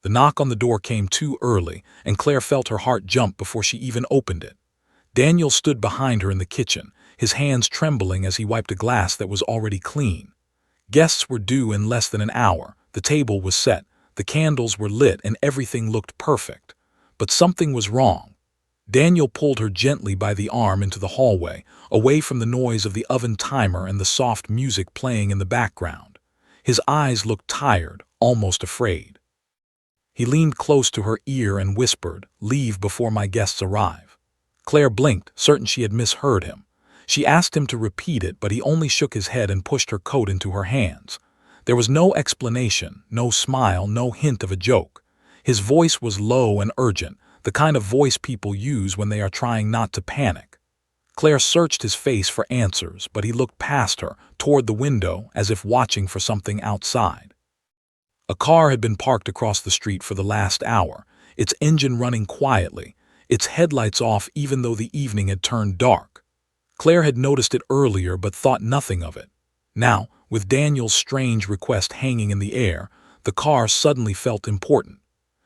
The knock on the door came too early, and Claire felt her heart jump before she even opened it. Daniel stood behind her in the kitchen, his hands trembling as he wiped a glass that was already clean. Guests were due in less than an hour, the table was set, the candles were lit, and everything looked perfect. But something was wrong. Daniel pulled her gently by the arm into the hallway, away from the noise of the oven timer and the soft music playing in the background. His eyes looked tired, almost afraid. He leaned close to her ear and whispered, "Leave before my guests arrive." Claire blinked, certain she had misheard him. She asked him to repeat it, but he only shook his head and pushed her coat into her hands. There was no explanation, no smile, no hint of a joke. His voice was low and urgent, the kind of voice people use when they are trying not to panic. Claire searched his face for answers, but he looked past her, toward the window, as if watching for something outside. A car had been parked across the street for the last hour, its engine running quietly, its headlights off even though the evening had turned dark. Claire had noticed it earlier but thought nothing of it. Now, with Daniel's strange request hanging in the air, the car suddenly felt important.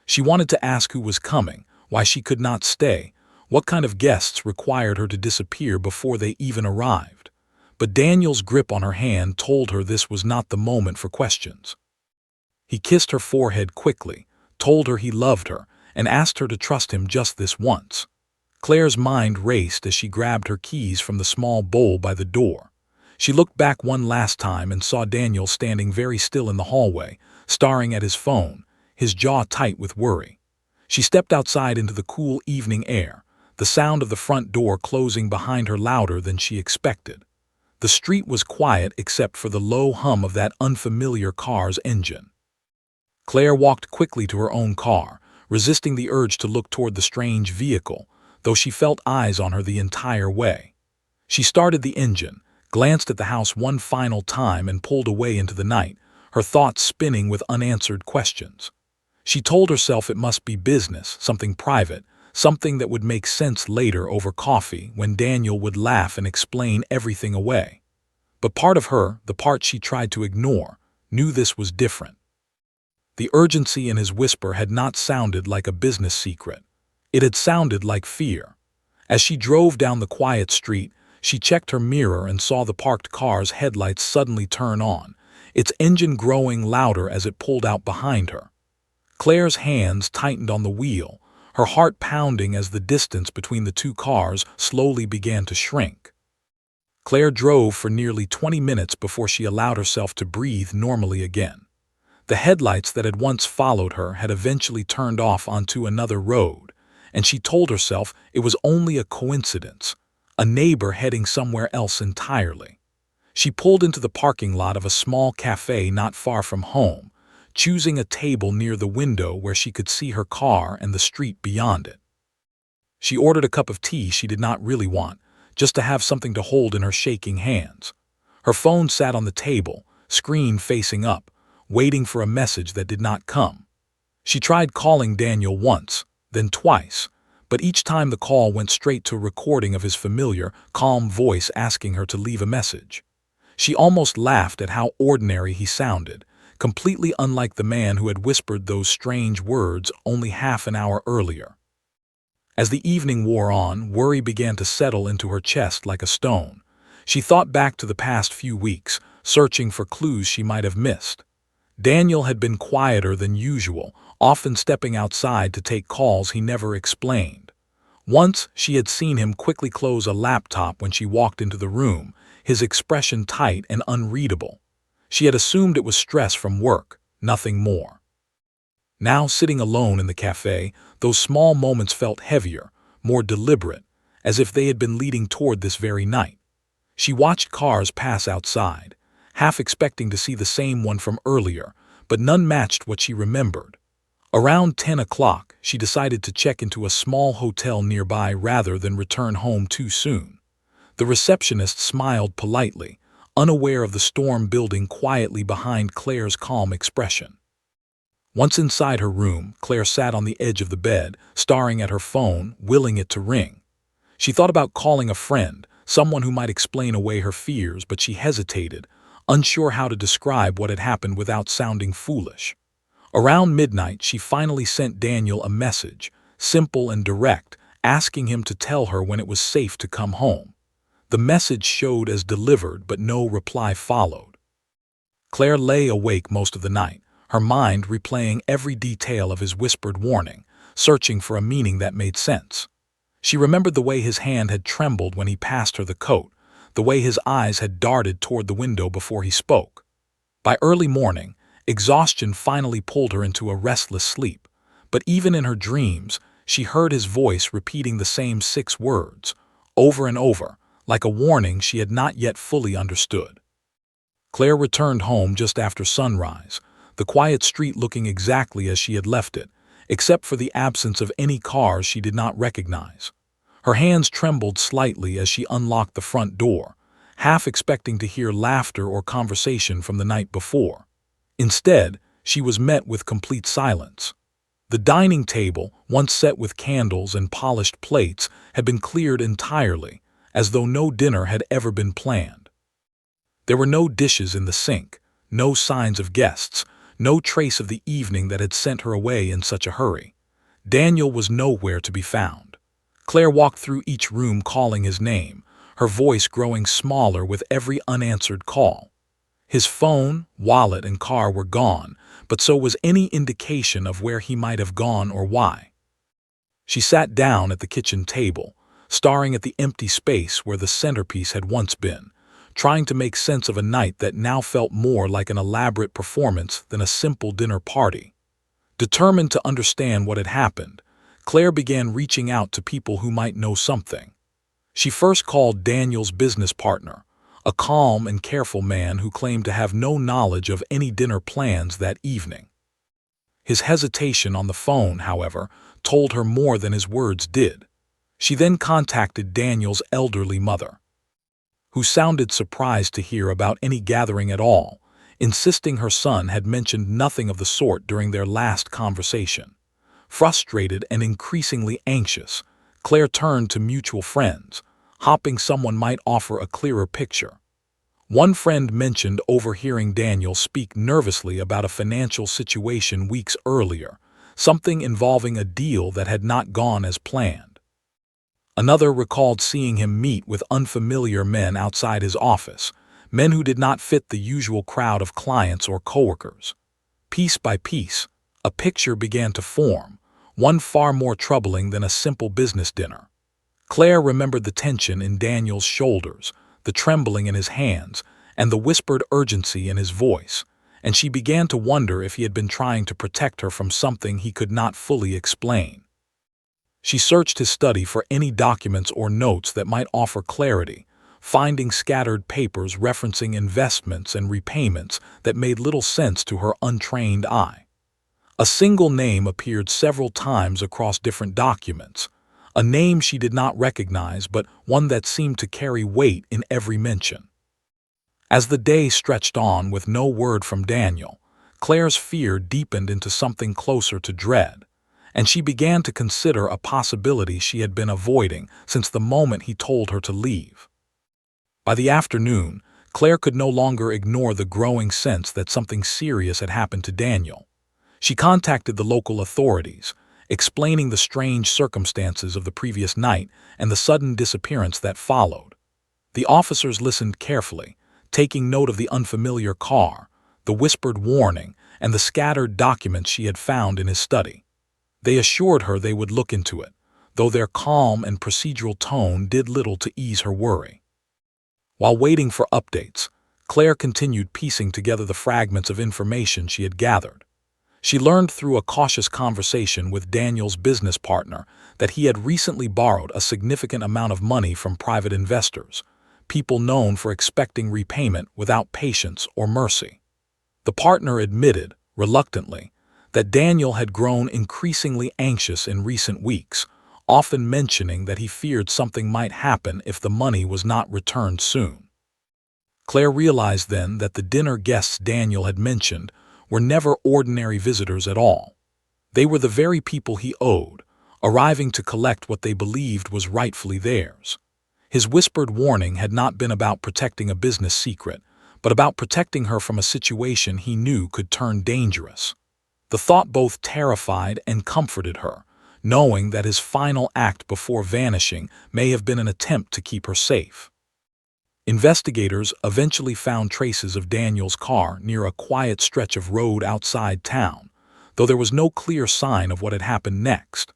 She wanted to ask who was coming, why she could not stay, what kind of guests required her to disappear before they even arrived. But Daniel's grip on her hand told her this was not the moment for questions. He kissed her forehead quickly, told her he loved her, and asked her to trust him just this once. Claire's mind raced as she grabbed her keys from the small bowl by the door. She looked back one last time and saw Daniel standing very still in the hallway, staring at his phone, his jaw tight with worry. She stepped outside into the cool evening air, the sound of the front door closing behind her louder than she expected. The street was quiet except for the low hum of that unfamiliar car's engine. Claire walked quickly to her own car, resisting the urge to look toward the strange vehicle, though she felt eyes on her the entire way. She started the engine, glanced at the house one final time, and pulled away into the night, her thoughts spinning with unanswered questions. She told herself it must be business, something private, something that would make sense later over coffee when Daniel would laugh and explain everything away. But part of her, the part she tried to ignore, knew this was different. The urgency in his whisper had not sounded like a business secret. It had sounded like fear. As she drove down the quiet street, she checked her mirror and saw the parked car's headlights suddenly turn on, its engine growing louder as it pulled out behind her. Claire's hands tightened on the wheel, her heart pounding as the distance between the two cars slowly began to shrink. Claire drove for nearly 20 minutes before she allowed herself to breathe normally again. The headlights that had once followed her had eventually turned off onto another road, and she told herself it was only a coincidence, a neighbor heading somewhere else entirely. She pulled into the parking lot of a small cafe not far from home, choosing a table near the window where she could see her car and the street beyond it. She ordered a cup of tea she did not really want, just to have something to hold in her shaking hands. Her phone sat on the table, screen facing up, waiting for a message that did not come. She tried calling Daniel once, then twice, but each time the call went straight to a recording of his familiar, calm voice asking her to leave a message. She almost laughed at how ordinary he sounded, completely unlike the man who had whispered those strange words only half an hour earlier. As the evening wore on, worry began to settle into her chest like a stone. She thought back to the past few weeks, searching for clues she might have missed. Daniel had been quieter than usual, often stepping outside to take calls he never explained. Once, she had seen him quickly close a laptop when she walked into the room, his expression tight and unreadable. She had assumed it was stress from work, nothing more. Now, sitting alone in the cafe, those small moments felt heavier, more deliberate, as if they had been leading toward this very night. She watched cars pass outside, half expecting to see the same one from earlier, but none matched what she remembered. Around 10 o'clock, she decided to check into a small hotel nearby rather than return home too soon. The receptionist smiled politely, unaware of the storm building quietly behind Claire's calm expression. Once inside her room, Claire sat on the edge of the bed, staring at her phone, willing it to ring. She thought about calling a friend, someone who might explain away her fears, but she hesitated, unsure how to describe what had happened without sounding foolish. Around midnight, she finally sent Daniel a message, simple and direct, asking him to tell her when it was safe to come home. The message showed as delivered, but no reply followed. Claire lay awake most of the night, her mind replaying every detail of his whispered warning, searching for a meaning that made sense. She remembered the way his hand had trembled when he passed her the coat, the way his eyes had darted toward the window before he spoke. By early morning, exhaustion finally pulled her into a restless sleep, but even in her dreams, she heard his voice repeating the same 6 words, over and over, like a warning she had not yet fully understood. Claire returned home just after sunrise, the quiet street looking exactly as she had left it, except for the absence of any cars she did not recognize. Her hands trembled slightly as she unlocked the front door, half expecting to hear laughter or conversation from the night before. Instead, she was met with complete silence. The dining table, once set with candles and polished plates, had been cleared entirely, as though no dinner had ever been planned. There were no dishes in the sink, no signs of guests, no trace of the evening that had sent her away in such a hurry. Daniel was nowhere to be found. Claire walked through each room calling his name, her voice growing smaller with every unanswered call. His phone, wallet, and car were gone, but so was any indication of where he might have gone or why. She sat down at the kitchen table, staring at the empty space where the centerpiece had once been, trying to make sense of a night that now felt more like an elaborate performance than a simple dinner party. Determined to understand what had happened, Claire began reaching out to people who might know something. She first called Daniel's business partner, a calm and careful man who claimed to have no knowledge of any dinner plans that evening. His hesitation on the phone, however, told her more than his words did. She then contacted Daniel's elderly mother, who sounded surprised to hear about any gathering at all, insisting her son had mentioned nothing of the sort during their last conversation. Frustrated and increasingly anxious, Claire turned to mutual friends, hoping someone might offer a clearer picture. One friend mentioned overhearing Daniel speak nervously about a financial situation weeks earlier, something involving a deal that had not gone as planned. Another recalled seeing him meet with unfamiliar men outside his office, men who did not fit the usual crowd of clients or coworkers. Piece by piece, a picture began to form, one far more troubling than a simple business dinner. Claire remembered the tension in Daniel's shoulders, the trembling in his hands, and the whispered urgency in his voice, and she began to wonder if he had been trying to protect her from something he could not fully explain. She searched his study for any documents or notes that might offer clarity, finding scattered papers referencing investments and repayments that made little sense to her untrained eye. A single name appeared several times across different documents, a name she did not recognize, but one that seemed to carry weight in every mention. As the day stretched on with no word from Daniel, Claire's fear deepened into something closer to dread, and she began to consider a possibility she had been avoiding since the moment he told her to leave. By the afternoon, Claire could no longer ignore the growing sense that something serious had happened to Daniel. She contacted the local authorities, explaining the strange circumstances of the previous night and the sudden disappearance that followed. The officers listened carefully, taking note of the unfamiliar car, the whispered warning, and the scattered documents she had found in his study. They assured her they would look into it, though their calm and procedural tone did little to ease her worry. While waiting for updates, Claire continued piecing together the fragments of information she had gathered. She learned through a cautious conversation with Daniel's business partner that he had recently borrowed a significant amount of money from private investors, people known for expecting repayment without patience or mercy. The partner admitted, reluctantly, that Daniel had grown increasingly anxious in recent weeks, often mentioning that he feared something might happen if the money was not returned soon. Claire realized then that the dinner guests Daniel had mentioned were never ordinary visitors at all. They were the very people he owed, arriving to collect what they believed was rightfully theirs. His whispered warning had not been about protecting a business secret, but about protecting her from a situation he knew could turn dangerous. The thought both terrified and comforted her, knowing that his final act before vanishing may have been an attempt to keep her safe. Investigators eventually found traces of Daniel's car near a quiet stretch of road outside town, though there was no clear sign of what had happened next.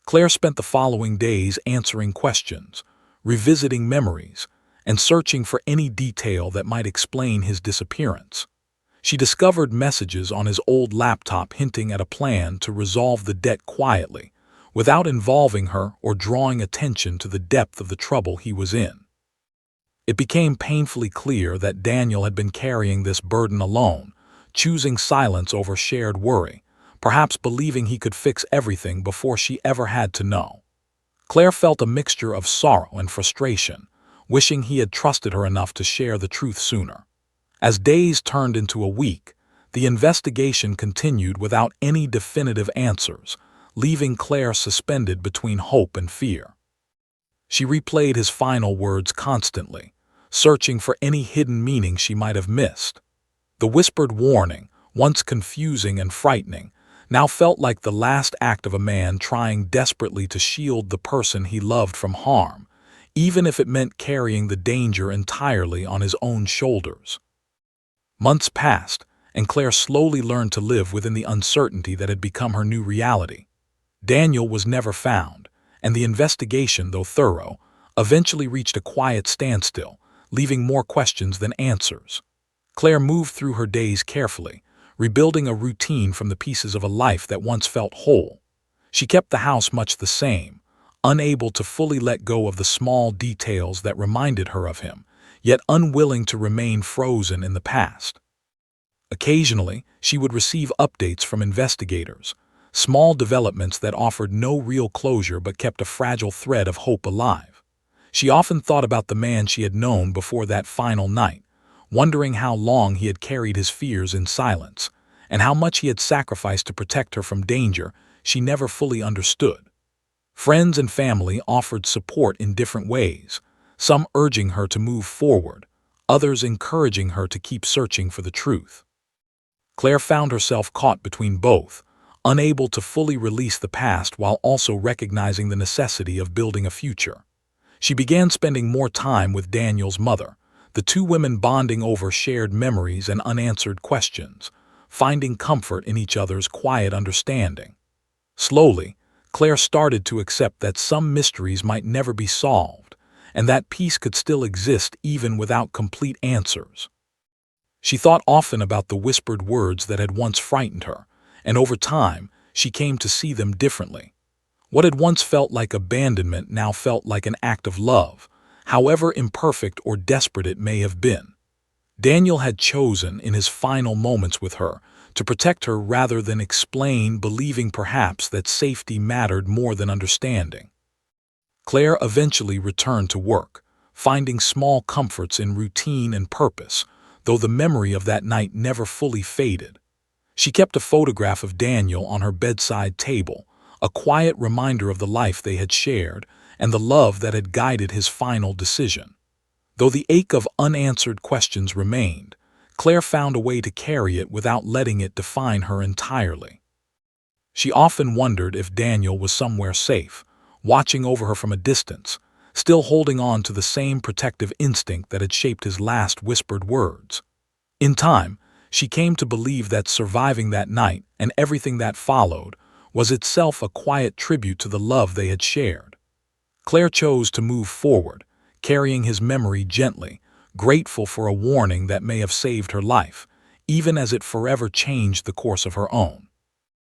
Claire spent the following days answering questions, revisiting memories, and searching for any detail that might explain his disappearance. She discovered messages on his old laptop hinting at a plan to resolve the debt quietly, without involving her or drawing attention to the depth of the trouble he was in. It became painfully clear that Daniel had been carrying this burden alone, choosing silence over shared worry, perhaps believing he could fix everything before she ever had to know. Claire felt a mixture of sorrow and frustration, wishing he had trusted her enough to share the truth sooner. As days turned into a week, the investigation continued without any definitive answers, leaving Claire suspended between hope and fear. She replayed his final words constantly, searching for any hidden meaning she might have missed. The whispered warning, once confusing and frightening, now felt like the last act of a man trying desperately to shield the person he loved from harm, even if it meant carrying the danger entirely on his own shoulders. Months passed, and Claire slowly learned to live within the uncertainty that had become her new reality. Daniel was never found, and the investigation, though thorough, eventually reached a quiet standstill, leaving more questions than answers. Claire moved through her days carefully, rebuilding a routine from the pieces of a life that once felt whole. She kept the house much the same, unable to fully let go of the small details that reminded her of him, yet unwilling to remain frozen in the past. Occasionally, she would receive updates from investigators, small developments that offered no real closure but kept a fragile thread of hope alive. She often thought about the man she had known before that final night, wondering how long he had carried his fears in silence, and how much he had sacrificed to protect her from danger she never fully understood. Friends and family offered support in different ways, some urging her to move forward, others encouraging her to keep searching for the truth. Claire found herself caught between both, unable to fully release the past while also recognizing the necessity of building a future. She began spending more time with Daniel's mother, the two women bonding over shared memories and unanswered questions, finding comfort in each other's quiet understanding. Slowly, Claire started to accept that some mysteries might never be solved, and that peace could still exist even without complete answers. She thought often about the whispered words that had once frightened her, and over time, she came to see them differently. What had once felt like abandonment now felt like an act of love, however imperfect or desperate it may have been. Daniel had chosen, in his final moments with her, to protect her rather than explain, believing perhaps that safety mattered more than understanding. Claire eventually returned to work, finding small comforts in routine and purpose, though the memory of that night never fully faded. She kept a photograph of Daniel on her bedside table, a quiet reminder of the life they had shared and the love that had guided his final decision. Though the ache of unanswered questions remained, Claire found a way to carry it without letting it define her entirely. She often wondered if Daniel was somewhere safe, watching over her from a distance, still holding on to the same protective instinct that had shaped his last whispered words. In time, she came to believe that surviving that night and everything that followed was itself a quiet tribute to the love they had shared. Claire chose to move forward, carrying his memory gently, grateful for a warning that may have saved her life, even as it forever changed the course of her own.